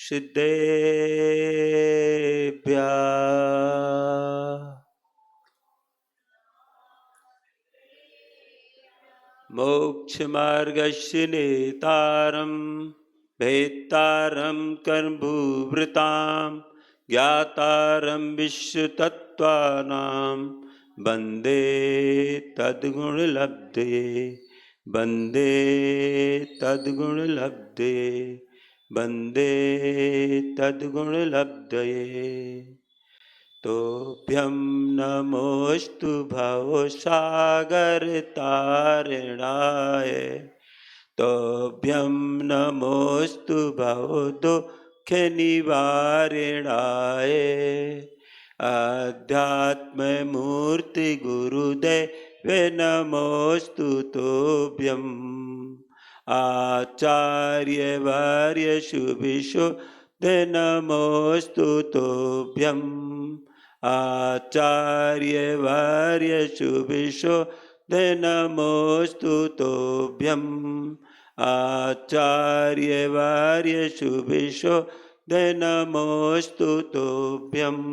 सिद्धेभ्यः मोक्षमार्गस्य नेतारं भेत्तारं कर्मभूभृतां ज्ञातारं विश्वतत्त्वानां वन्दे तद्गुणलब्धये वन्दे तद्गुणलब्धये वन्दे तद्गुणलब्धये। तोभ्यं नमोऽस्तु भवसागरतारिणाय तोभ्यं नमोऽस्तु भवदुःखनिवारिणाय अध्यात्ममूर्तिगुरुदेव नमोऽस्तु तोभ्यम् आचार्यवर्यशुभिशुद्धे नमोऽस्तु तोभ्यम् आचार्यवर्यशुभिशुद्धे नमोऽस्तु तोभ्यम् आचार्यवर्यशुभिशुद्धे नमोऽस्तु तोभ्यम्।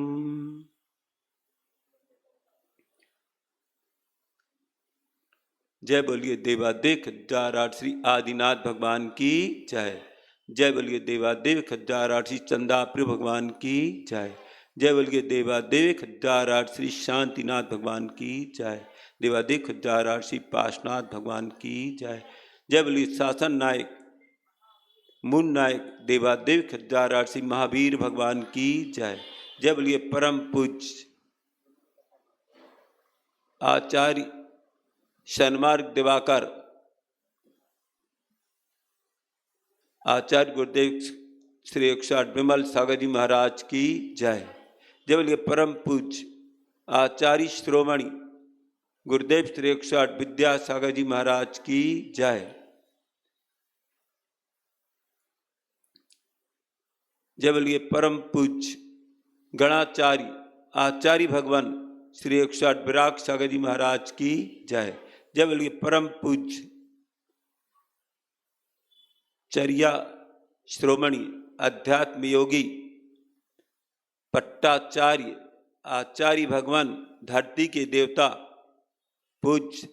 जय बोलिए देवादेव खज्जाराठ श्री आदिनाथ भगवान की जय। जय बोलिए देवादेव खज्जाराठ श्री चंदाप्रिय भगवान की जय। जय बोलिए देवादेव खज्जाराठ श्री शांतिनाथ भगवान की जय। देवादेव खज्जाराठ श्री पाशनाथ भगवान की जय। जय बोलिए शासन नायक मूल नायक देवादेव खज्जाराठ श्री महावीर भगवान की जय। जय बोलिए परम पूज्य आचार्य सन्मार्ग दिवाकर आचार्य गुरुदेव श्री 108 विमल सागर जी महाराज की जय। जय बोलिए परम पूज्य आचार्य श्रोमणी गुरुदेव श्री 108 विद्यासागर जी महाराज की जय। जय बोलिए परम पूज्य गणाचार्य आचार्य भगवान श्री 108 विराग सागर जी महाराज की जय। जय बोलिए परम पूज्य चर्या श्रोमणी अध्यात्म योगी पट्टाचार्य आचार्य भगवान धरती के देवता पूज्य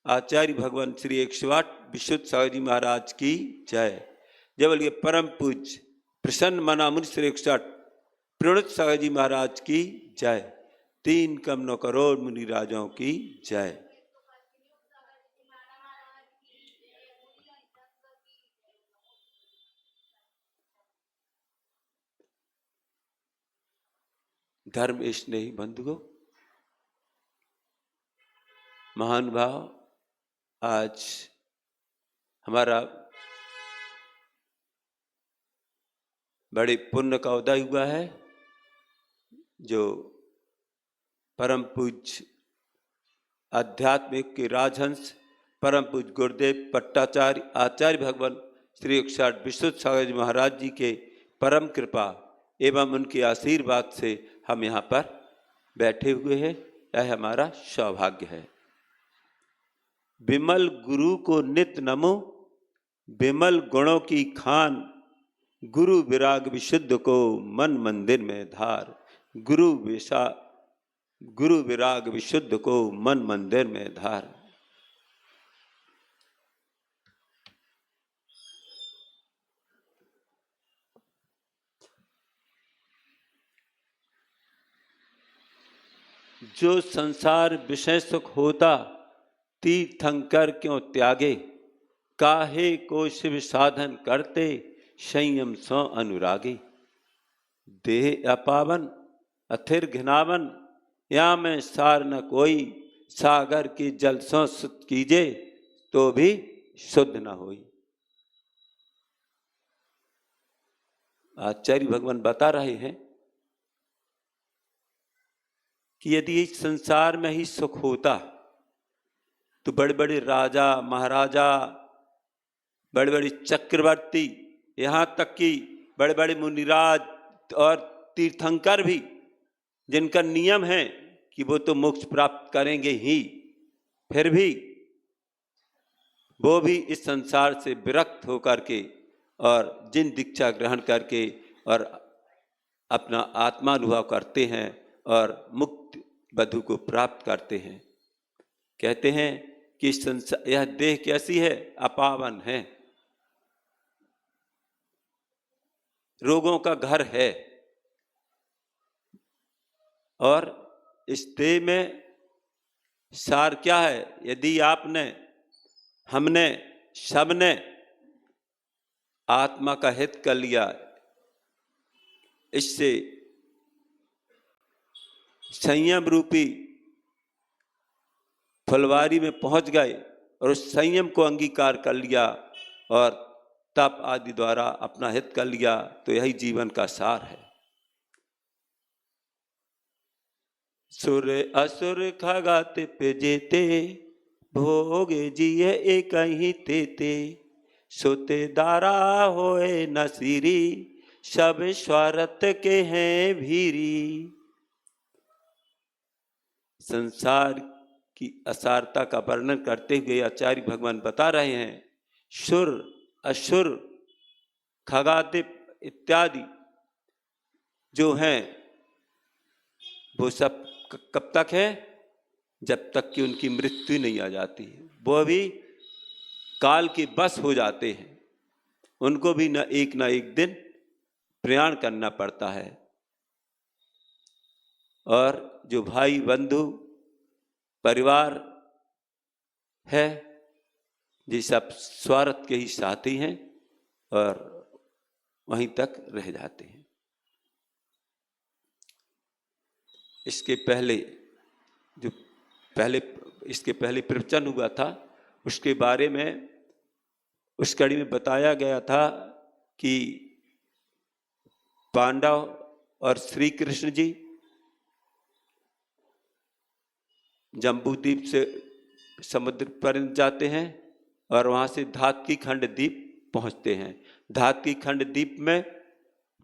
आचार्य भगवान श्री 108 विशुद्ध सागर जी महाराज की जय। जय बोलिए परम पूज्य प्रसन्न मनामुनि श्री 108 प्रणुत सागर जी महाराज की जय। 3 करोड़ करोड़ मुनि राजाओं की जय। धर्म स्नेही बंधुओं महान भाव, आज हमारा बड़े पुण्य का उदय हुआ है। जो परम पूज्य आध्यात्मिक के राजहंस परम पूज्य गुरुदेव पट्टाचार्य आचार्य भगवान श्री 108 विशुद्ध सागर जी महाराज जी के परम कृपा एवं उनके आशीर्वाद से हम यहाँ पर बैठे हुए हैं। यह हमारा सौभाग्य है। विमल गुरु को नित नमो, विमल गुणों की खान, गुरु विराग विशुद्ध को मन मंदिर में धार। गुरु विराग विशुद्ध को मन मंदिर में धार। जो संसार विषय सुख होता, तीर्थंकर क्यों त्यागे। काहे को शिव साधन करते, संयम सो अनुरागे। देह अपावन अथिर घिनावन, या में सार न कोई। सागर के जल सो शुद्ध कीजे, तो भी शुद्ध न होई। आचार्य भगवान बता रहे हैं कि यदि इस संसार में ही सुख होता तो बड़े बड़े राजा महाराजा, बड़े बड़े चक्रवर्ती, यहाँ तक कि बड़े बड़े मुनिराज और तीर्थंकर भी, जिनका नियम है कि वो तो मोक्ष प्राप्त करेंगे ही, फिर भी वो भी इस संसार से विरक्त होकर के और जिन दीक्षा ग्रहण करके और अपना आत्मानुभव करते हैं और मुक्त वधु को प्राप्त करते हैं। कहते हैं कि संसार, यह देह कैसी है? अपावन है, रोगों का घर है, और इस देह में सार क्या है? यदि आपने, हमने, सबने आत्मा का हित कर लिया, इससे संयम रूपी फुलवारी में पहुंच गए और उस संयम को अंगीकार कर लिया और तप आदि द्वारा अपना हित कर लिया, तो यही जीवन का सार है। सुर असुर खगात पे जेते, भोगे जिये एक ही तेते, सोते दारा होए नसीरी, सब स्वार्थ के हैं भीरी। संसार की असारता का वर्णन करते हुए आचार्य भगवान बता रहे हैं, सुर असुर खगादिप इत्यादि जो हैं वो सब कब तक है? जब तक कि उनकी मृत्यु नहीं आ जाती। वो भी काल के बस हो जाते हैं, उनको भी न एक दिन प्रयाण करना पड़ता है। और जो भाई बंधु परिवार है, ये सब स्वार्थ के ही साथी हैं और वहीं तक रह जाते हैं। इसके पहले इसके पहले प्रवचन हुआ था, उसके बारे में उस कड़ी में बताया गया था कि पांडव और श्री कृष्ण जी जम्बूद्वीप से समुद्र पर जाते हैं और वहाँ से धातकी खंड द्वीप पहुँचते हैं। धातकी खंड द्वीप में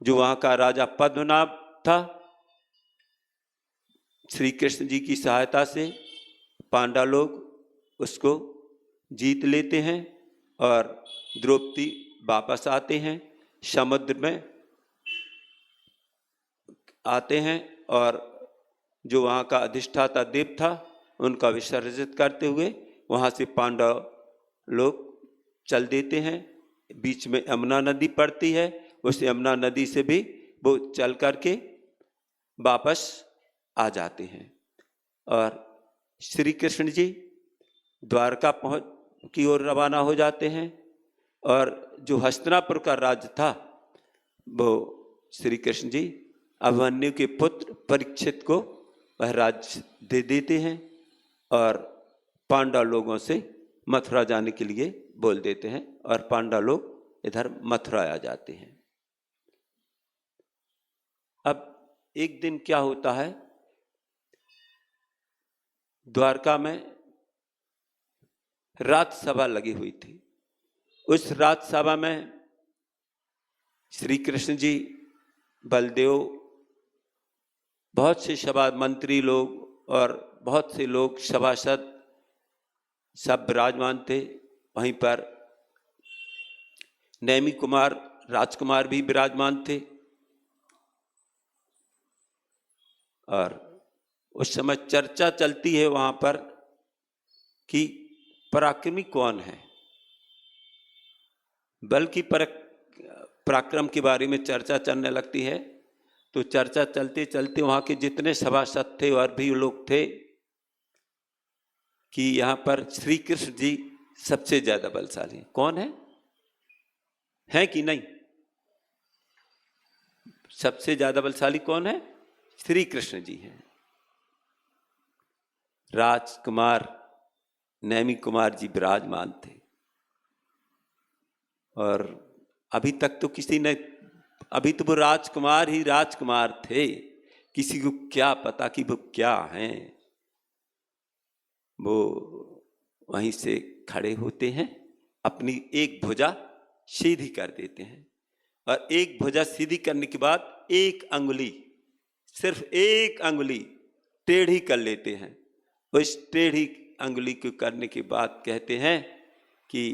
जो वहाँ का राजा पद्मनाभ था, श्री कृष्ण जी की सहायता से पांडव लोग उसको जीत लेते हैं और द्रौपदी वापस आते हैं, समुद्र में आते हैं और जो वहाँ का अधिष्ठाता देव था उनका विसर्जित करते हुए वहाँ से पांडव लोग चल देते हैं। बीच में यमुना नदी पड़ती है, उस यमुना नदी से भी वो चल करके वापस आ जाते हैं और श्री कृष्ण जी द्वारका की ओर रवाना हो जाते हैं। और जो हस्तिनापुर का राज्य था वो श्री कृष्ण जी अभिमन्यु के पुत्र परीक्षित को वह राज्य दे देते हैं और पांडव लोगों से मथुरा जाने के लिए बोल देते हैं और पांडव लोग इधर मथुरा आ जाते हैं। अब एक दिन क्या होता है, द्वारका में रात सभा लगी हुई थी। उस रात सभा में श्री कृष्ण जी, बलदेव, बहुत से सभा मंत्री लोग और बहुत से लोग सभासद सब विराजमान थे। वहीं पर नैमी कुमार राजकुमार भी विराजमान थे और उस समय चर्चा चलती है वहां पर कि पराक्रमी कौन है। बल्कि पराक्रम के बारे में चर्चा चलने लगती है तो चर्चा चलते चलते वहाँ के जितने सभासद थे और भी लोग थे कि यहाँ पर श्री कृष्ण जी सबसे ज्यादा बलशाली हैं। कौन है कि नहीं? सबसे ज्यादा बलशाली कौन है? श्री कृष्ण जी हैं। राजकुमार नैमी कुमार जी विराजमान थे और अभी तक तो किसी ने, अभी तो वो राजकुमार ही राजकुमार थे, किसी को क्या पता कि वो क्या हैं। वो वहीं से खड़े होते हैं, अपनी एक भुजा सीधी कर देते हैं और एक भुजा सीधी करने के बाद एक अंगुली, सिर्फ एक अंगुली टेढ़ी कर लेते हैं। उस टेढ़ी अंगुली को करने के बाद कहते हैं कि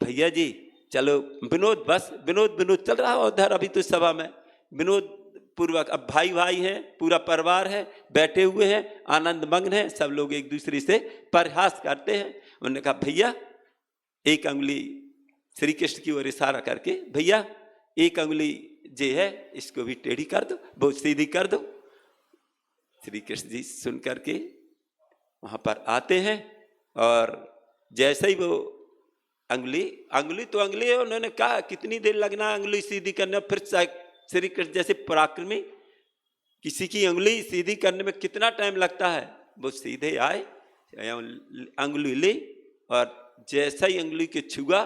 भैया जी चलो विनोद, बस विनोद विनोद चल रहा है उधर अभी तो सभा में विनोद पूर्वक। अब भाई भाई हैं, पूरा परिवार है, बैठे हुए हैं, आनंद मग्न है, सब लोग एक दूसरे से परिहास करते हैं। उन्होंने कहा भैया एक अंगुली श्री कृष्ण की ओर इशारा करके, भैया एक अंगुली जे है इसको भी टेढ़ी कर दो, बहुत सीधी कर दो। श्री कृष्ण जी सुन करके वहां पर आते हैं और जैसे ही वो अंगुली तो अंगुली है, उन्होंने कहा कितनी देर लगना है अंगुली सीधी करने। फिर श्री कृष्ण जैसे पराक्रमी, किसी की अंगुली सीधी करने में कितना टाइम लगता है, वो सीधे आए, अंगुली ली और जैसा ही अंगुली के छुआ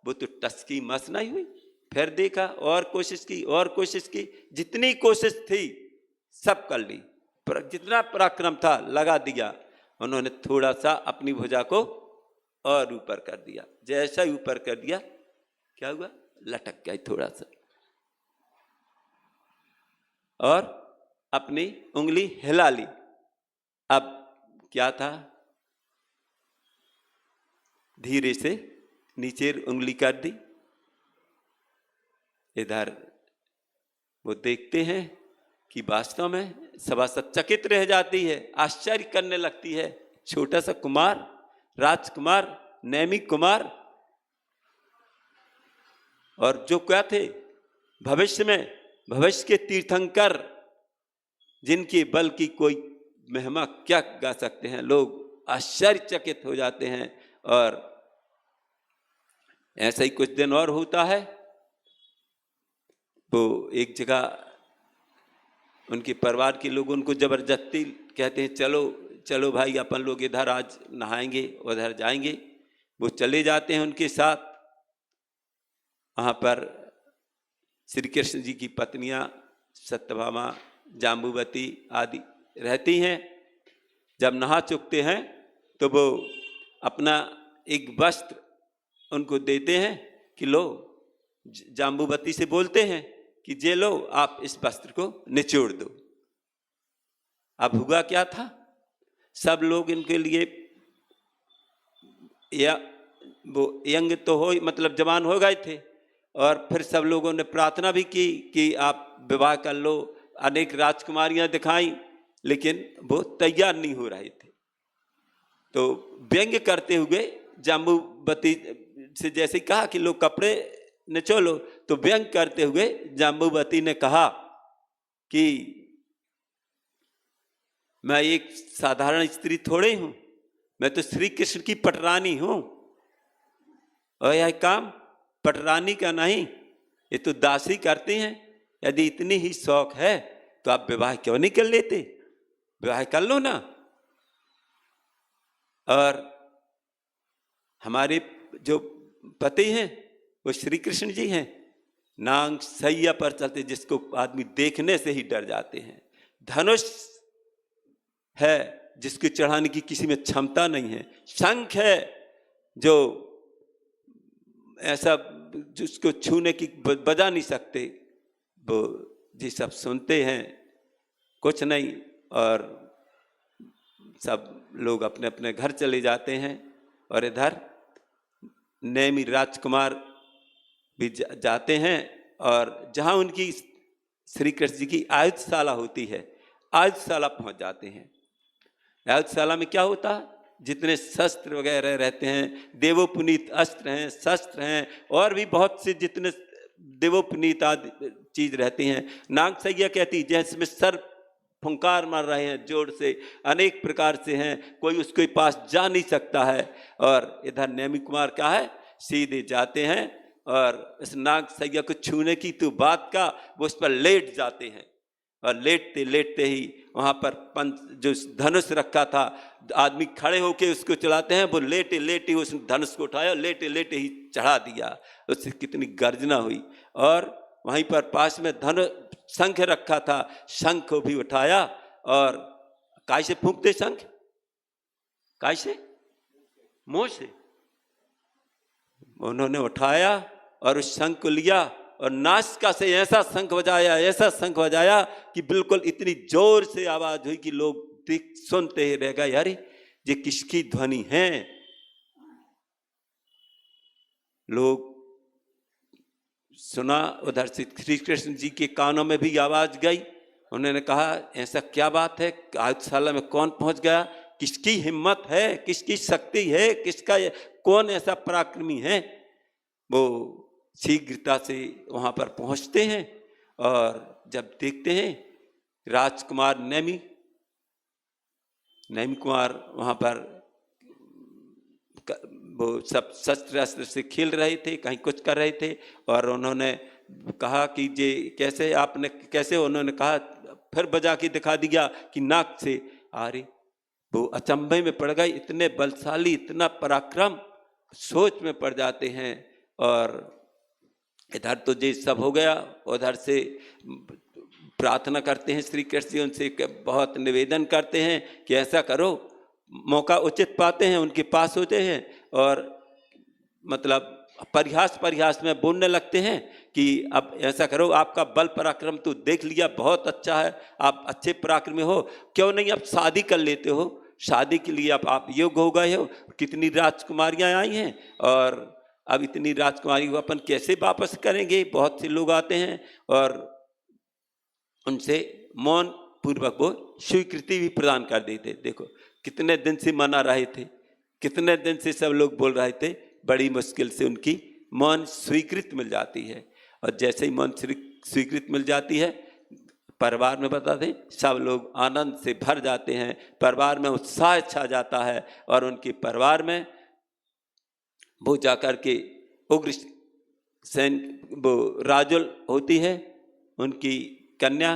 वो तो टसकी मस नहीं हुई। फिर देखा और कोशिश की और कोशिश की, जितनी कोशिश थी सब कर ली, जितना पराक्रम था लगा दिया। उन्होंने थोड़ा सा अपनी भुजा को और ऊपर कर दिया, जैसा ही ऊपर कर दिया क्या हुआ, लटक गई थोड़ा सा और अपनी उंगली हिला ली। अब क्या था, धीरे से नीचे उंगली कर दी। इधर वो देखते हैं कि वास्तव में सभा चकित रह जाती है, आश्चर्य करने लगती है। छोटा सा कुमार, राजकुमार, नैमिक कुमार, और जो क्या थे भविष्य के तीर्थंकर, जिनके बल की कोई महिमा क्या गा सकते हैं, लोग आश्चर्यचकित हो जाते हैं। और ऐसा ही कुछ दिन और होता है। वो एक जगह उनके परिवार के लोग उनको जबरदस्ती कहते हैं चलो चलो भाई अपन लोग इधर आज नहाएंगे, उधर जाएंगे। वो चले जाते हैं उनके साथ। वहाँ पर श्री कृष्ण जी की पत्नियां सत्यभामा, जाम्बुवती आदि रहती हैं। जब नहा चुकते हैं तो वो अपना एक वस्त्र उनको देते हैं कि लो, जाम्बुवती से बोलते हैं कि जे लो आप इस वस्त्र को निचोड़ दो। अब हुआ क्या था, सब लोग इनके लिए या वो यंग तो हो मतलब जवान हो गए थे, और फिर सब लोगों ने प्रार्थना भी की कि आप विवाह कर लो। अनेक राजकुमारियां दिखाई, लेकिन वो तैयार नहीं हो रहे थे। तो व्यंग करते हुए जाम्बुवती से जैसे कहा कि लो कपड़े निचोलो, तो व्यंग करते हुए जाम्बुवती ने कहा कि मैं एक साधारण स्त्री थोड़ी हूं, मैं तो श्री कृष्ण की पटरानी हूं, और यह काम पटरानी का नहीं, ये तो दासी करती हैं। यदि इतनी ही शौक है तो आप विवाह क्यों नहीं कर लेते, विवाह कर लो ना। और हमारे जो पति हैं वो श्री कृष्ण जी हैं, नांग सैया पर चलते जिसको आदमी देखने से ही डर जाते हैं। धनुष है जिसको चढ़ाने की किसी में क्षमता नहीं है। शंख है जो ऐसा जिसको छूने की बजा नहीं सकते। वो जी सब सुनते हैं कुछ नहीं, और सब लोग अपने अपने घर चले जाते हैं। और इधर नेमी राजकुमार भी जाते हैं, और जहाँ उनकी श्री कृष्ण जी की आयुधशाला होती है, आयुधशाला पहुँच जाते हैं। आयुधशाला में क्या होता है, जितने शस्त्र वगैरह रहते हैं, देवोपनीत अस्त्र हैं, शस्त्र हैं, और भी बहुत से जितने देवोपनीत आदि चीज रहती हैं। नागसैया कहती जिसमें सर्प फुंकार मार रहे हैं जोर से, अनेक प्रकार से हैं, कोई उसके पास जा नहीं सकता है। और इधर नेमी कुमार क्या है, सीधे जाते हैं और इस नागसैया को छूने की तो बात का, वो उस पर लेट जाते हैं। और लेटते लेटते ही वहाँ पर पंच जो धनुष रखा था, आदमी खड़े होके उसको चलाते हैं, वो लेटे लेटे उसने धनुष को उठाया, लेटे लेटे ही चढ़ा दिया। उससे कितनी गर्जना हुई। और वहीं पर पास में शंख रखा था, शंख को भी उठाया। और काय से फूंकते शंख, काय से, मुंह से। उन्होंने उठाया और उस शंख को लिया और नासिका से ऐसा शंख बजाया, ऐसा शंख बजाया कि बिल्कुल इतनी जोर से आवाज हुई कि लोग सुनते ही रह गए, अरे ये किसकी ध्वनि है। लोग सुना, उधर से श्री कृष्ण जी के कानों में भी आवाज गई। उन्होंने कहा ऐसा क्या बात है, आयुधशाला में कौन पहुंच गया, किसकी हिम्मत है, किसकी शक्ति है, कौन ऐसा पराक्रमी है। वो शीघ्रता से वहां पर पहुंचते हैं और जब देखते हैं राजकुमार नेमि कुमार वहां पर वो सब शस्त्र अस्त्र से खेल रहे थे, कहीं कुछ कर रहे थे। और उन्होंने कहा कि ये कैसे, आपने कैसे, उन्होंने कहा फिर बजा के दिखा दिया कि नाक से। अरे वो अचंभे में पड़ गए, इतने बलशाली, इतना पराक्रम, सोच में पड़ जाते हैं। और इधर तो ये सब हो गया, उधर से प्रार्थना करते हैं श्री कृष्ण जी, उनसे बहुत निवेदन करते हैं कि ऐसा करो। मौका उचित पाते हैं, उनके पास होते हैं और मतलब परिहास में बोलने लगते हैं कि अब ऐसा करो, आपका बल पराक्रम तो देख लिया, बहुत अच्छा है, आप अच्छे पराक्रमी हो, क्यों नहीं आप शादी कर लेते हो, शादी के लिए अब आप योग्य हो गए हो। कितनी राजकुमारियां आई हैं और अब इतनी राजकुमारी को अपन कैसे वापस करेंगे। बहुत से लोग आते हैं और उनसे मौन पूर्वक वो स्वीकृति भी प्रदान कर देते। देखो कितने दिन से मना रहे थे, कितने दिन से सब लोग बोल रहे थे, बड़ी मुश्किल से उनकी मौन स्वीकृत मिल जाती है। और जैसे ही मौन स्वीकृत मिल जाती है, परिवार में बता दें सब लोग आनंद से भर जाते हैं, परिवार में उत्साह छा जाता है। और उनके परिवार में वो जाकर के उग्र सेन वो राजुल होती है उनकी कन्या,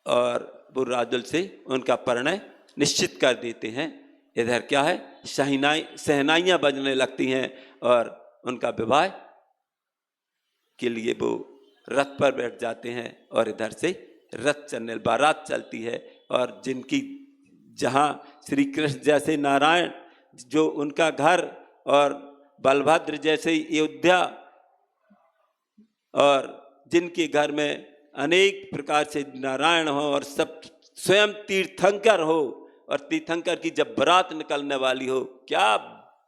और वो राजुल से उनका परिणय निश्चित कर देते हैं। इधर क्या है, सहनाइयाँ बजने लगती हैं और उनका विवाह के लिए वो रथ पर बैठ जाते हैं। और इधर से रथ चलने, बारात चलती है। और जिनकी जहाँ श्री कृष्ण जैसे नारायण जो उनका घर, और बलभद्र जैसे अयोध्या, और जिनके घर में अनेक प्रकार से नारायण हो और सब स्वयं तीर्थंकर हो, और तीर्थंकर की जब बारात निकलने वाली हो, क्या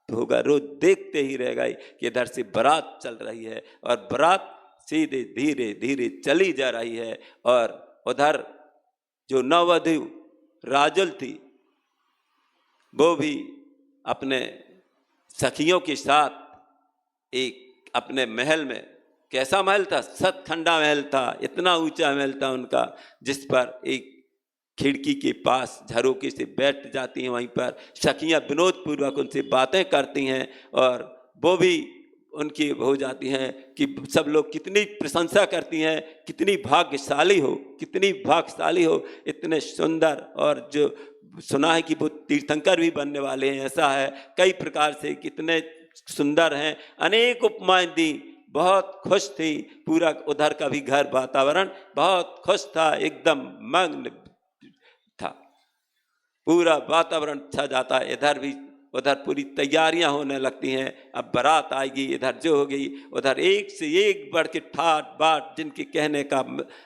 होगा, रोज देखते ही रह गए कि इधर से बारात चल रही है और बारात सीधे धीरे धीरे चली जा रही है। और उधर जो नववधु राजुल थी वो भी अपने सखियों के साथ एक अपने महल में, कैसा महल था, सतखंडा महल था, इतना ऊंचा महल था उनका, जिस पर एक खिड़की के पास झरोके से बैठ जाती हैं, वहीं पर सखियां विनोद पूर्वक उनसे बातें करती हैं। और वो भी उनकी हो जाती हैं कि सब लोग कितनी प्रशंसा करती हैं, कितनी भाग्यशाली हो, कितनी भाग्यशाली हो, इतने सुंदर। और जो सुना है कि वो तीर्थंकर भी बनने वाले हैं, ऐसा है, कई प्रकार से कितने सुंदर हैं, अनेक उपमाएं दी। बहुत खुश थी, पूरा उधर का भी घर वातावरण बहुत खुश था, एकदम मग्न था, पूरा वातावरण छा जाता है। इधर भी उधर पूरी तैयारियां होने लगती हैं, अब बारात आएगी, इधर जो हो गई, उधर एक से एक बढ़ के ठाट बाट, जिनके कहने का,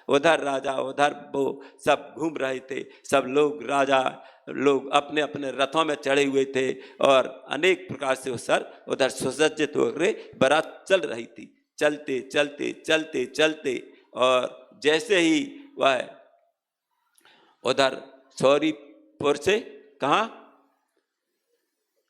उधर राजा उधर वो सब घूम रहे थे, सब लोग राजा लोग अपने अपने रथों में चढ़े हुए थे और अनेक प्रकार से उधर सुसज्जित होकर बारात चल रही थी। चलते चलते चलते चलते और जैसे ही वह उधर सौरीपुर से कहाँ,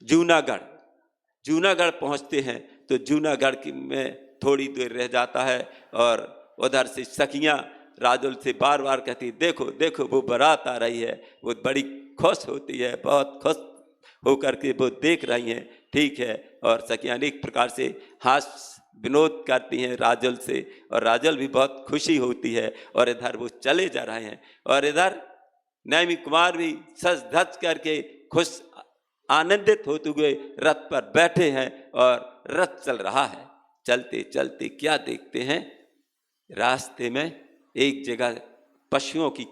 जूनागढ़ पहुंचते हैं, तो जूनागढ़ में थोड़ी देर रह जाता है। और उधर से सखियां राजुल से बार बार कहती, देखो देखो वो बारात आ रही है। वो बड़ी खुश होती है, बहुत खुश होकर के वो देख रही हैं, ठीक है। और सखियां अनेक प्रकार से हास्य विनोद करती हैं राजुल से, और राजुल भी बहुत खुशी होती है। और इधर वो चले जा रहे हैं, और इधर नेमि कुमार भी सज धज करके खुश आनंदित होते हुए रथ पर बैठे हैं और रथ चल रहा है। चलते चलते क्या देखते हैं, रास्ते में एक जगह पशुओं की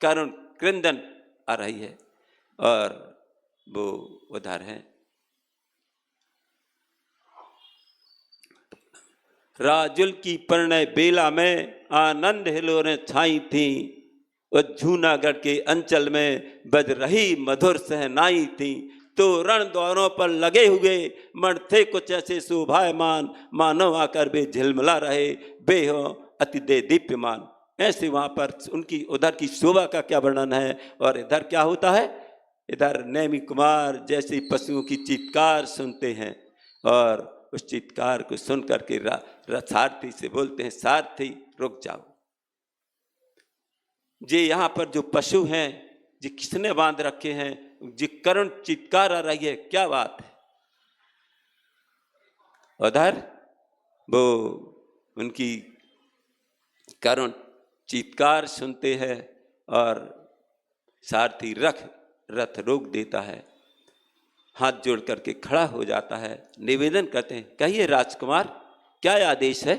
करुण क्रंदन आ रही है, और वो उधर है। राजुल की परिणय बेला में आनंद हिलोरें छाई थी, और जूनागढ़ के अंचल में बज रही मधुर सहनाई थी। तो रण द्वारों पर लगे हुए मण थे कुछ ऐसे शोभायमान, मानव आकर वे झिलमिला रहे, वे हो अति दे दीप्यमान। ऐसे वहाँ पर उनकी उधर की शोभा का क्या वर्णन है। और इधर क्या होता है, इधर नैमी कुमार जैसे पशुओं की चीत्कार सुनते हैं और उस चीत्कार को सुन करके सारथी से बोलते हैं, सारथी रुक जाओ। जे यहाँ पर जो पशु हैं जी किसने बांध रखे हैं, जी करुण चीत्कार आ रही है, क्या बात है। उधर वो उनकी करुण चीत्कार सुनते हैं और सारथी रथ रोक देता है, हाथ जोड़ करके खड़ा हो जाता है, निवेदन करते हैं, कहिए राजकुमार क्या आदेश है।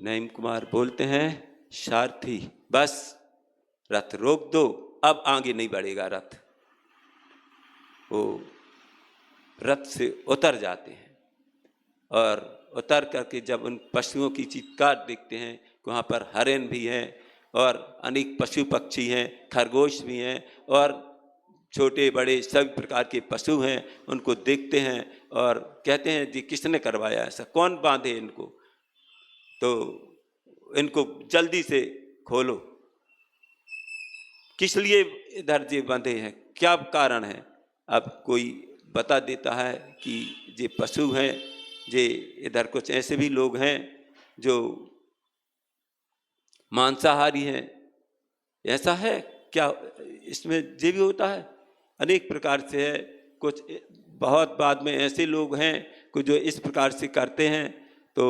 नईम कुमार बोलते हैं, सारथी बस रथ रोक दो, अब आगे नहीं बढ़ेगा रथ। वो रथ से उतर जाते हैं और उतर करके जब उन पशुओं की चीत्कार देखते हैं, वहाँ पर हरिण भी हैं और अनेक पशु पक्षी हैं, खरगोश भी हैं और छोटे बड़े सभी प्रकार के पशु हैं, उनको देखते हैं और कहते हैं जी किसने करवाया ऐसा, कौन बांधे इनको, तो इनको जल्दी से खोलो, किस लिए इधर जे बंधे हैं, क्या कारण है। अब कोई बता देता है कि ये पशु हैं, जे इधर कुछ ऐसे भी लोग हैं जो मांसाहारी हैं, ऐसा है क्या, इसमें ये भी होता है, अनेक प्रकार से है। कुछ बहुत बाद में ऐसे लोग हैं कि जो इस प्रकार से करते हैं तो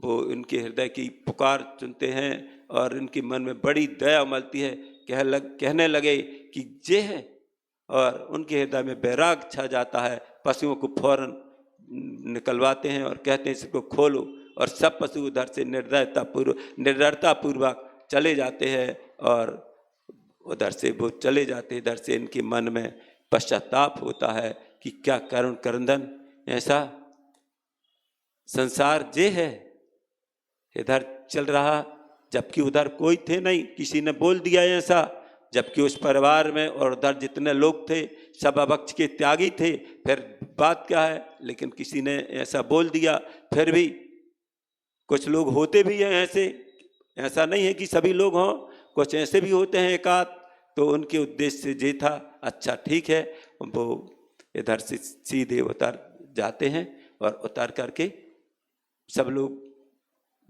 वो उनके हृदय की पुकार सुनते हैं और उनके मन में बड़ी दया उमलती है, कहने लगे कि ये है, और उनके हृदय में बैराग छा जाता है। पशुओं को फौरन निकलवाते हैं और कहते हैं इसको खोलो, और सब पशु उधर से निर्दयता पूर्वक चले जाते हैं और उधर से वो चले जाते हैं। इधर से इनके मन में पश्चाताप होता है कि क्या करुण करंदन, ऐसा संसार जे है इधर चल रहा, जबकि उधर कोई थे नहीं, किसी ने बोल दिया ऐसा, जबकि उस परिवार में और उधर जितने लोग थे सब अभक्ष के त्यागी थे, फिर बात क्या है, लेकिन किसी ने ऐसा बोल दिया। फिर भी कुछ लोग होते भी हैं ऐसे, ऐसा नहीं है कि सभी लोग हों, कुछ ऐसे भी होते हैं एकाध, तो उनके उद्देश्य से ये था, अच्छा ठीक है, वो इधर से सीधे उतर जाते हैं और उतर करके सब लोग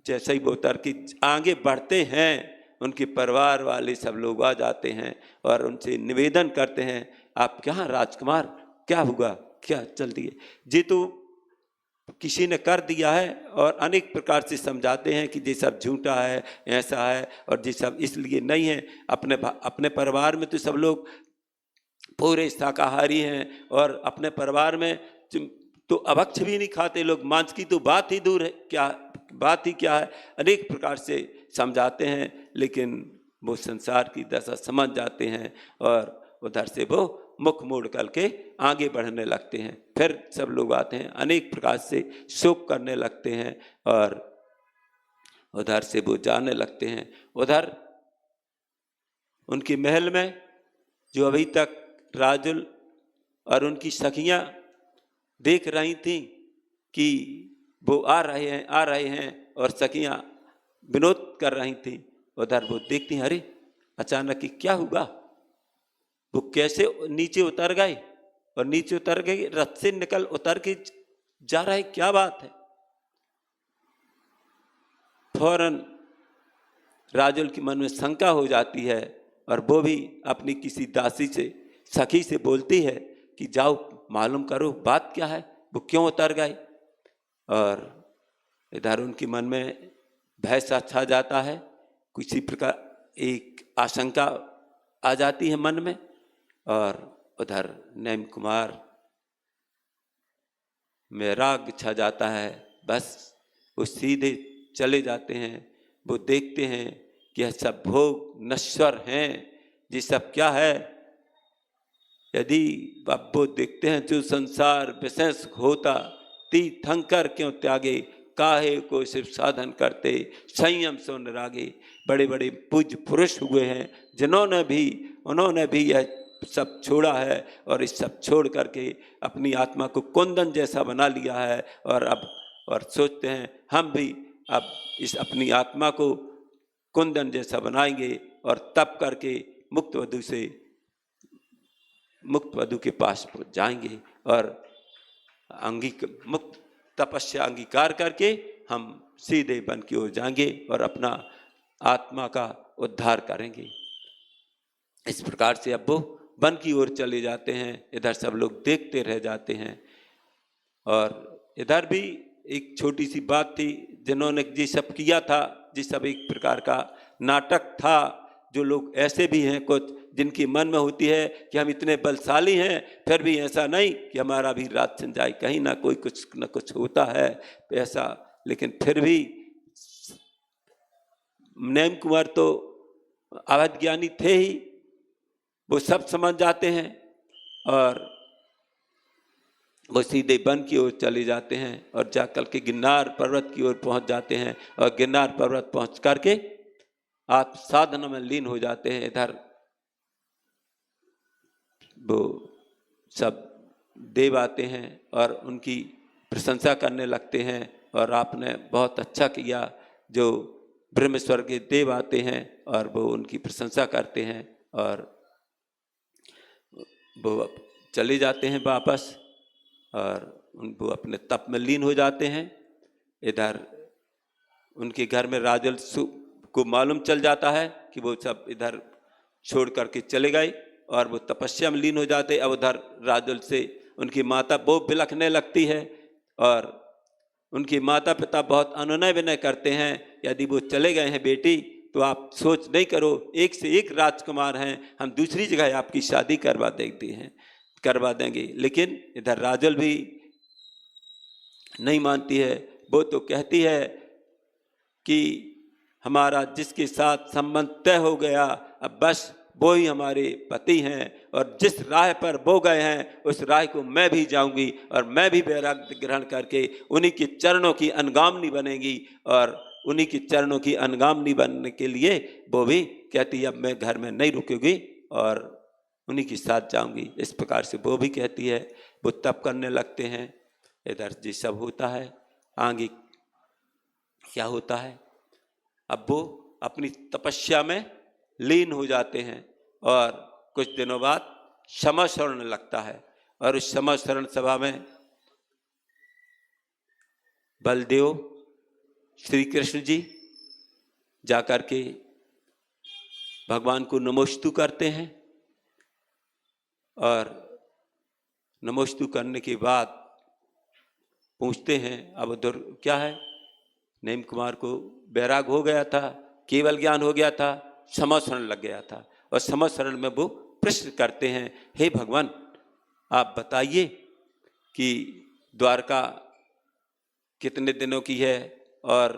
जैसे ही वो उतर के आगे बढ़ते हैं, उनके परिवार वाले सब लोग आ जाते हैं और उनसे निवेदन करते हैं, आप क्या राजकुमार, क्या हुआ, क्या जल्दी है, ये तो किसी ने कर दिया है, और अनेक प्रकार से समझाते हैं कि ये सब झूठा है, ऐसा है, और ये सब इसलिए नहीं है। अपने परिवार में तो सब लोग पूरे शाकाहारी हैं और अपने परिवार में तो अभक्ष भी नहीं खाते लोग, मांस की तो बात ही दूर है, क्या बात ही क्या है, अनेक प्रकार से समझाते हैं, लेकिन वो संसार की दशा समझ जाते हैं और उधर से वो मुख मोड़ करके आगे बढ़ने लगते हैं। फिर सब लोग आते हैं, अनेक प्रकार से शोक करने लगते हैं और उधर से वो जाने लगते हैं। उधर उनके महल में जो अभी तक राजुल और उनकी सखियां देख रही थी कि वो आ रहे हैं और सखियां विनोद कर रही थी, उधर वो देखती हैं, अरे अचानक ही क्या हुआ, वो कैसे नीचे उतर गए, और नीचे उतर गए रथ से निकल उतर के जा रहा है, क्या बात है। फौरन राजुल के मन में शंका हो जाती है और वो भी अपनी किसी दासी से सखी से बोलती है कि जाओ मालूम करो बात क्या है, वो क्यों उतर गए। और इधर उनके मन में भय सा छा जाता है, किसी प्रकार एक आशंका आ जाती है मन में, और उधर नैम कुमार में राग छा जाता है। बस वो सीधे चले जाते हैं, वो देखते हैं कि यह सब भोग नश्वर हैं, ये सब क्या है। यदि अब वो देखते हैं जो संसार विशेष होता, तीर्थंकर क्यों त्यागे, काहे को सिर्फ साधन करते, संयम सो निरागे। बड़े बड़े पूज्य पुरुष हुए हैं उन्होंने भी यह सब छोड़ा है और इस सब छोड़ करके अपनी आत्मा को कुंदन जैसा बना लिया है और सोचते हैं हम भी अब इस अपनी आत्मा को कुंदन जैसा बनाएंगे और तप करके मुक्त वधु के पास पहुंच जाएंगे और मुक्त तपस्या अंगीकार करके हम सीधे वन की ओर जाएंगे और अपना आत्मा का उद्धार करेंगे। इस प्रकार से अब वो वन की ओर चले जाते हैं। इधर सब लोग देखते रह जाते हैं। और इधर भी एक छोटी सी बात थी, जिन्होंने ये सब किया था, जिस सब एक प्रकार का नाटक था। जो लोग ऐसे भी हैं कुछ जिनकी मन में होती है कि हम इतने बलशाली हैं, फिर भी ऐसा नहीं कि हमारा भी रात छिन जाए, कहीं ना कोई कुछ न कुछ होता है ऐसा। लेकिन फिर भी नेम कुंवर तो अवध ज्ञानी थे ही, वो सब समझ जाते हैं और वो सीधे वन की ओर चले जाते हैं और जाकर के गिरनार पर्वत की ओर पहुंच जाते हैं और गिरनार पर्वत पहुंच करके आप साधना में लीन हो जाते हैं। इधर वो सब देव आते हैं और उनकी प्रशंसा करने लगते हैं और आपने बहुत अच्छा किया। जो ब्रह्मेश्वर के देव आते हैं और वो उनकी प्रशंसा करते हैं और वो चले जाते हैं वापस और वो अपने तप में लीन हो जाते हैं। इधर उनके घर में राजल को मालूम चल जाता है कि वो सब इधर छोड़ करके चले गए और वो तपस्या में लीन हो जाते। अब उधर राजल से उनकी माता वो बिलखने लगती है और उनके माता पिता बहुत अनुनय विनय करते हैं, यदि वो चले गए हैं बेटी तो आप सोच नहीं करो, एक से एक राजकुमार हैं, हम दूसरी जगह आपकी शादी करवा देंगे। लेकिन इधर राजल भी नहीं मानती है। वो तो कहती है कि हमारा जिसके साथ संबंध तय हो गया, अब बस वो ही हमारे पति हैं और जिस राह पर वो गए हैं उस राह को मैं भी जाऊंगी और मैं भी वैराग्य ग्रहण करके उन्हीं के चरणों की अनुगामिनी बनेगी। और उन्हीं के चरणों की अनुगामिनी बनने के लिए वो भी कहती है अब मैं घर में नहीं रुकूंगी और उन्हीं के साथ जाऊंगी। इस प्रकार से वो भी कहती है। वो तप करने लगते हैं। इधर जी सब होता है। आगे क्या होता है, अब वो अपनी तपस्या में लीन हो जाते हैं और कुछ दिनों बाद समशरण लगता है और उस समशरण सभा में बलदेव श्री कृष्ण जी जाकर के भगवान को नमोस्तु करते हैं और नमोस्तु करने के बाद पूछते हैं अब उधर क्या है। नेम कुमार को वैराग हो गया था, केवल ज्ञान हो गया था, समशरण लग गया था और समशरण में वो प्रश्न करते हैं, हे भगवान आप बताइए कि द्वारका कितने दिनों की है और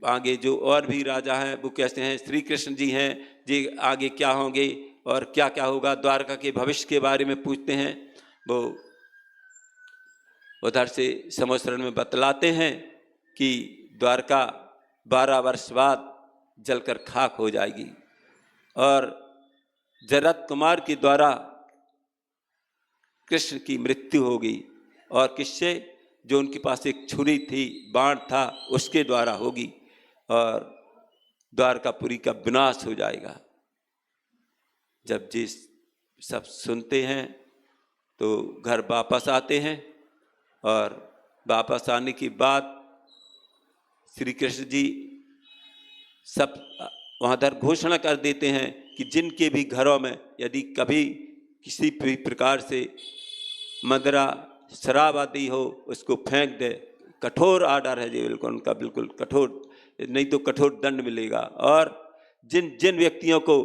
आगे जो और भी राजा हैं वो कैसे हैं, श्री कृष्ण जी हैं जी आगे क्या होंगे और क्या क्या होगा, द्वारका के भविष्य के बारे में पूछते हैं। वो उधर से समशरण में बतलाते हैं कि द्वारका 12 वर्ष बाद जलकर खाक हो जाएगी और जरत कुमार के द्वारा कृष्ण की मृत्यु होगी और किससे, जो उनके पास एक छुरी थी, बाण था, उसके द्वारा होगी और द्वारकापुरी का विनाश हो जाएगा। जब जिस सब सुनते हैं तो घर वापस आते हैं और वापस आने के बाद श्री कृष्ण जी सब वहाँ दर घोषणा कर देते हैं कि जिनके भी घरों में यदि कभी किसी भी प्रकार से मदिरा शराब आदि हो उसको फेंक दे। कठोर आर्डर है जी, बिल्कुल उनका, बिल्कुल कठोर, नहीं तो कठोर दंड मिलेगा। और जिन जिन व्यक्तियों को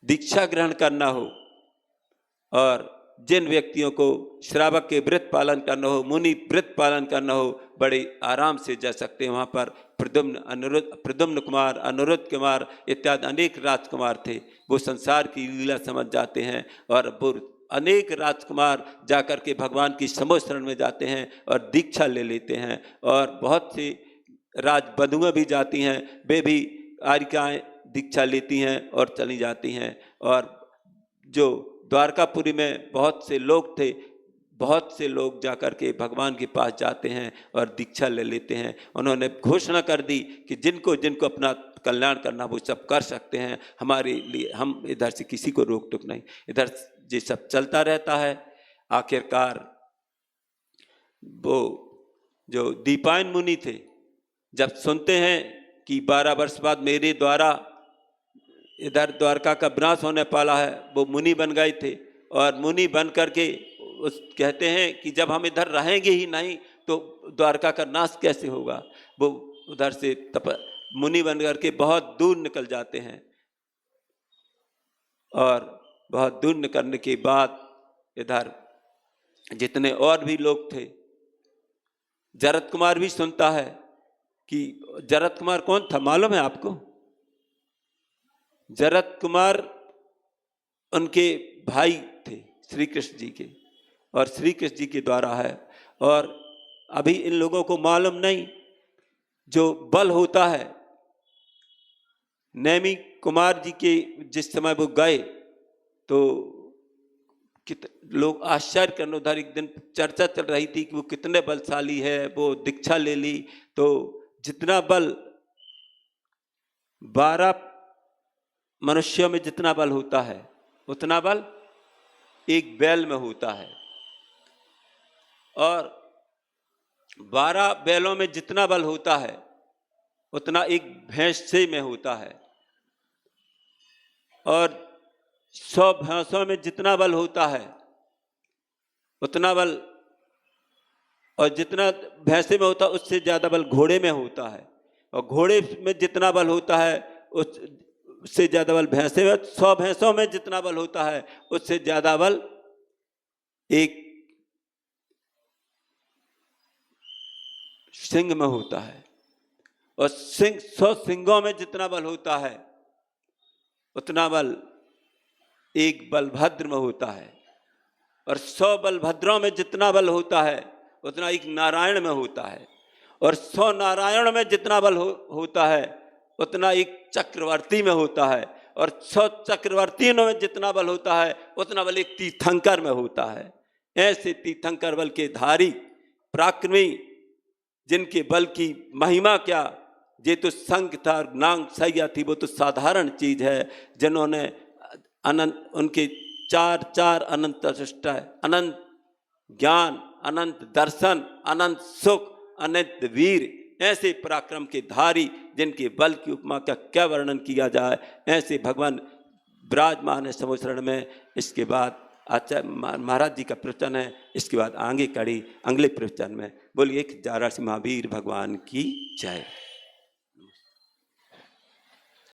दीक्षा ग्रहण करना हो और जिन व्यक्तियों को श्रावक के व्रत पालन करना हो, मुनि व्रत पालन करना हो, बड़े आराम से जा सकते हैं। वहाँ पर प्रद्युम्न कुमार, अनिरुद्ध कुमार इत्यादि अनेक राजकुमार थे। वो संसार की लीला समझ जाते हैं और वो अनेक राजकुमार जाकर के भगवान की समोशरण में जाते हैं और दीक्षा ले लेते हैं। और बहुत सी राजबधुएं भी जाती हैं, वे भी आरिकाएँ दीक्षा लेती हैं और चली जाती हैं। और जो द्वारकापुरी में बहुत से लोग थे, बहुत से लोग जाकर के भगवान के पास जाते हैं और दीक्षा ले लेते हैं। उन्होंने घोषणा कर दी कि जिनको जिनको अपना कल्याण करना वो सब कर सकते हैं, हमारे लिए हम इधर से किसी को रोक टोक नहीं। इधर ये सब चलता रहता है। आखिरकार वो जो दीपायन मुनि थे, जब सुनते हैं कि 12 वर्ष बाद मेरे द्वारा इधर द्वारका का विनाश होने वाला है, वो मुनि बन गए थे। और मुनि बन करके उस कहते हैं कि जब हम इधर रहेंगे ही नहीं तो द्वारका का नाश कैसे होगा। वो उधर से मुनि बन करके बहुत दूर निकल जाते हैं। और बहुत दूर निकलने के बाद इधर जितने और भी लोग थे, जरत कुमार भी सुनता है कि जरत कुमार कौन था मालूम है आपको? जरत कुमार उनके भाई थे श्री कृष्ण जी के, और श्री कृष्ण जी के द्वारा है। और अभी इन लोगों को मालूम नहीं, जो बल होता है, नैमी कुमार जी के जिस समय वो गए तो लोग आश्चर्य करने, उधर एक दिन चर्चा चल रही थी कि वो कितने बलशाली है। वो दीक्षा ले ली तो जितना बल 12 मनुष्यों में जितना बल होता है उतना बल एक बैल में होता है, और 12 बैलों में जितना बल होता है उतना एक भैंसे में होता है, और 100 भैंसों में जितना बल होता है उतना बल, और जितना भैंसे में होता है उससे ज़्यादा बल घोड़े में होता है, और घोड़े में जितना बल होता है उससे ज़्यादा बल भैंसे में, 100 भैंसों में जितना बल होता है उससे ज़्यादा बल एक सिंह में होता है, और 100 सिंहों में जितना बल होता है उतना बल एक बलभद्र में होता है, और 100 बलभद्रों में जितना बल होता है उतना एक नारायण में होता है, और 100 नारायण में जितना बल होता है उतना एक चक्रवर्ती में होता है, और 100 चक्रवर्तियों में जितना बल होता है उतना बल एक तीर्थंकर में होता है। ऐसे तीर्थंकर बल के धारी पराक्रमी, जिनके बल की महिमा क्या, ये तो संग था, नांग सैया थी, वो तो साधारण चीज है। जिन्होंने अनंत, उनके चार अनंत सृष्टि, अनंत ज्ञान, अनंत दर्शन, अनंत सुख, अनंत वीर, ऐसे पराक्रम के धारी जिनके बल की उपमा का क्या वर्णन किया जाए, ऐसे भगवान विराजमान है समुद्र में। इसके बाद आचार्य महाराज जी का प्रवचन है, इसके बाद आगे कड़ी अगले प्रवचन में। बोलिए 11 महावीर भगवान की जय।